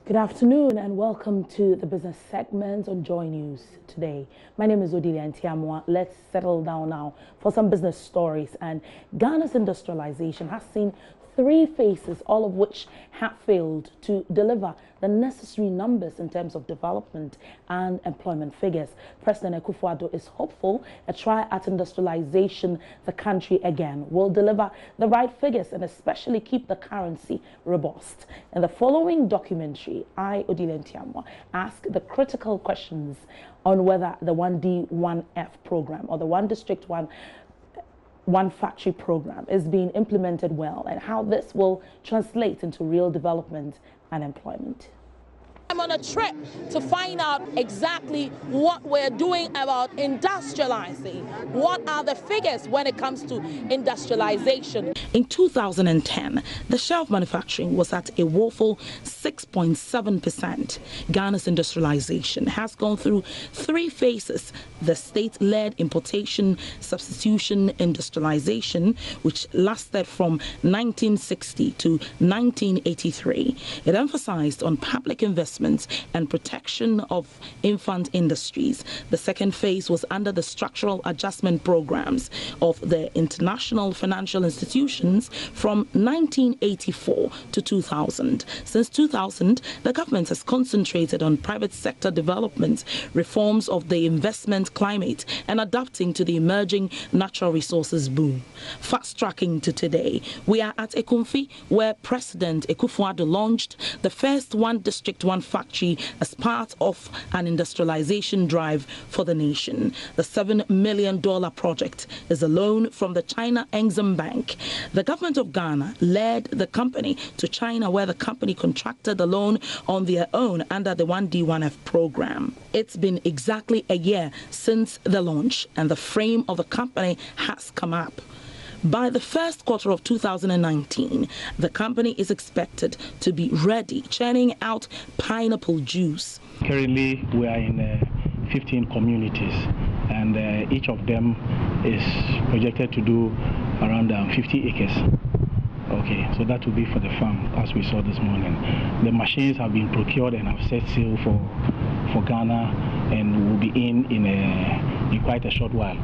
Good afternoon and welcome to the business segment on Joy News today. My name is Odilia Ntiamwa. Let's settle down now for some business stories. And Ghana's industrialization has seen three phases, all of which have failed to deliver the necessary numbers in terms of development and employment figures. President Akufo-Addo is hopeful a try at industrialization the country again will deliver the right figures and especially keep the currency robust. In the following documentary, I, Odilia Ntiamwa, ask the critical questions on whether the 1D, 1F program or the One District, One Factory program is being implemented well and how this will translate into real development and employment. I'm on a trip to find out exactly what we're doing about industrializing. What are the figures when it comes to industrialization? In 2010, the share of manufacturing was at a woeful 6.7%. Ghana's industrialization has gone through three phases: the state-led importation substitution industrialization, which lasted from 1960 to 1983. It emphasized on public investment and protection of infant industries. The second phase was under the structural adjustment programs of the international financial institutions from 1984 to 2000. Since 2000, the government has concentrated on private sector development, reforms of the investment climate, and adapting to the emerging natural resources boom. Fast-tracking to today, we are at Ekumfi, where President Akufo-Addo launched the first One District, One Factory as part of an industrialization drive for the nation. The $7 million project is a loan from the China Exim Bank. The government of Ghana led the company to China, where the company contracted the loan on their own under the 1D, 1F program. It's been exactly a year since the launch, and the frame of the company has come up. By the first quarter of 2019, the company is expected to be ready, churning out pineapple juice. Currently, we are in 15 communities, and each of them is projected to do around 50 acres. Okay, so that will be for the farm, as we saw this morning. The machines have been procured and have set sail for Ghana, and will be in quite a short while.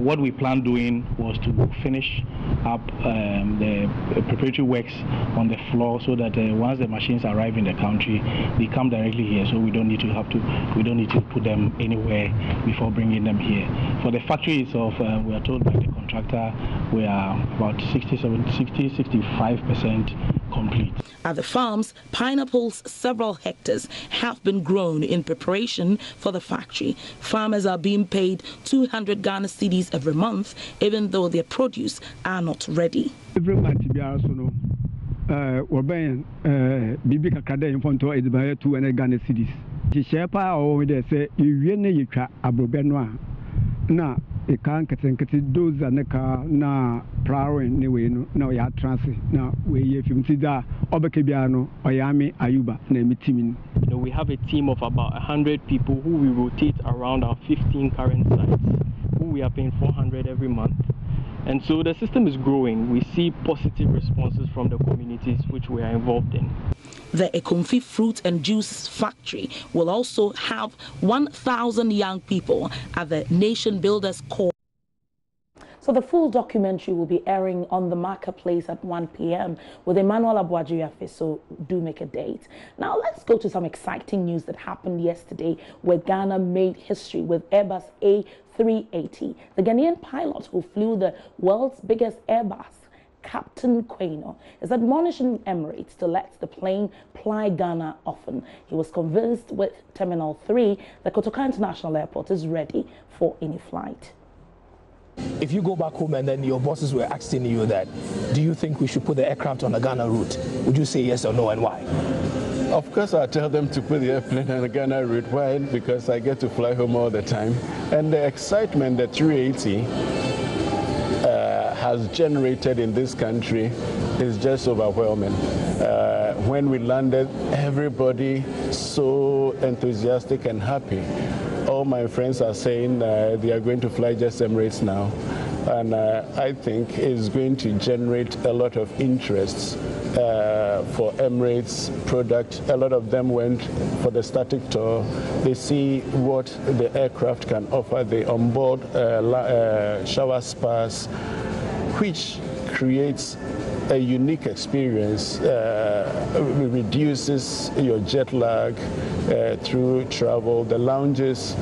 What we planned doing was to finish up the preparatory works on the floor, so that once the machines arrive in the country, they come directly here. So we don't need to put them anywhere before bringing them here. For the factory itself, we are told by the contractor we are about 65% complete. At the farms, pineapples several hectares have been grown in preparation for the factory. Farmers are being paid 200 Ghana cedis every month, even though their produce are not ready. Every month, we're buying bibi kakada in front of 200 Ghana cedis. The shepa over there say you really try abrobenoa. Na e kan ketenkete doza ne ka na prawing ne we no na ya transit na we ye film tida obeke bia no oyame ayuba na emitimin. We have a team of about 100 people who we rotate around our 15 current sites, who we are paying 400 every month. And so the system is growing. We see positive responses from the communities which we are involved in. The Ekumfi Fruit and Juice Factory will also have 1,000 young people at the Nation Builders Corps. So the full documentary will be airing on the marketplace at 1 p.m. with Emmanuel Abuajiafe, so do make a date. Now let's go to some exciting news that happened yesterday, where Ghana made history with Airbus A380. The Ghanaian pilot who flew the world's biggest Airbus, Captain Quaino, is admonishing Emirates to let the plane fly Ghana often. He was convinced with Terminal 3 that Kotoka International Airport is ready for any flight. If you go back home and then your bosses were asking you that, do you think we should put the aircraft on the Ghana route? Would you say yes or no, and why? Of course, I tell them to put the airplane on the Ghana route. Why? Because I get to fly home all the time. And the excitement that 380 has generated in this country is just overwhelming. When we landed, everybody so enthusiastic and happy. All my friends are saying they are going to fly just Emirates now. And I think it's going to generate a lot of interest for Emirates product. A lot of them went for the static tour. They see what the aircraft can offer. The onboard shower spas, which creates a unique experience, reduces your jet lag through travel. The lounges,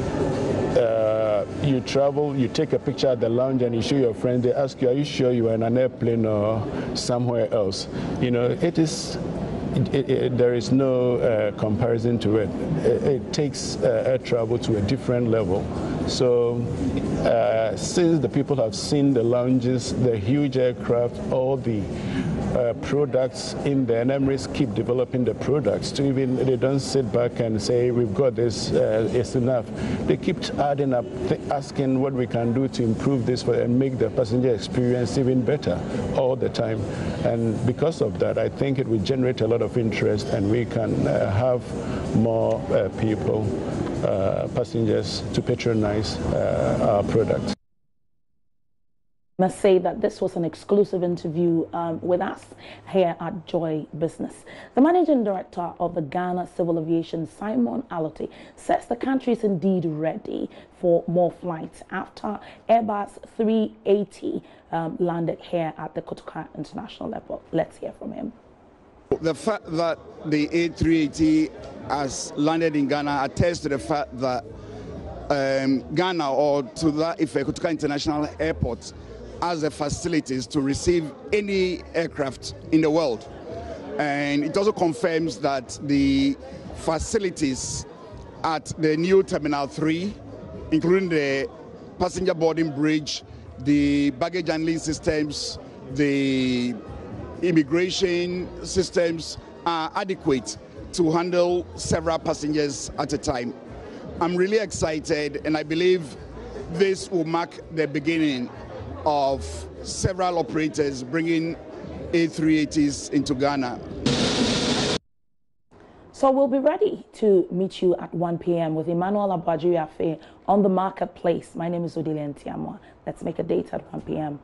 you travel, you take a picture at the lounge and you show your friend, they ask you, are you sure you are in an airplane or somewhere else? You know, there is no comparison to it. It takes air travel to a different level. So since the people have seen the lounges, the huge aircraft, all the products in there, and Emirates keep developing the products to even, they don't sit back and say, we've got this, it's enough. They keep adding up, asking what we can do to improve this and make the passenger experience even better all the time. And because of that, I think it will generate a lot of interest and we can have more people, passengers to patronize our products. I must say that this was an exclusive interview with us here at Joy Business. The managing director of the Ghana Civil Aviation, Simon Aloti, says the country is indeed ready for more flights after Airbus 380 landed here at the Kotoka International Airport. Let's hear from him. The fact that the A380 has landed in Ghana attests to the fact that Ghana, or to that effect, Kotoka International Airport, has the facilities to receive any aircraft in the world. And it also confirms that the facilities at the new Terminal 3, including the passenger boarding bridge, the baggage handling systems, the immigration systems, are adequate to handle several passengers at a time. I'm really excited, and I believe this will mark the beginning of several operators bringing A380s into Ghana. So we'll be ready to meet you at 1 p.m. with Emmanuel Abadjiri on the marketplace. My name is Odilia Ntiamwa. Let's make a date at 1 p.m.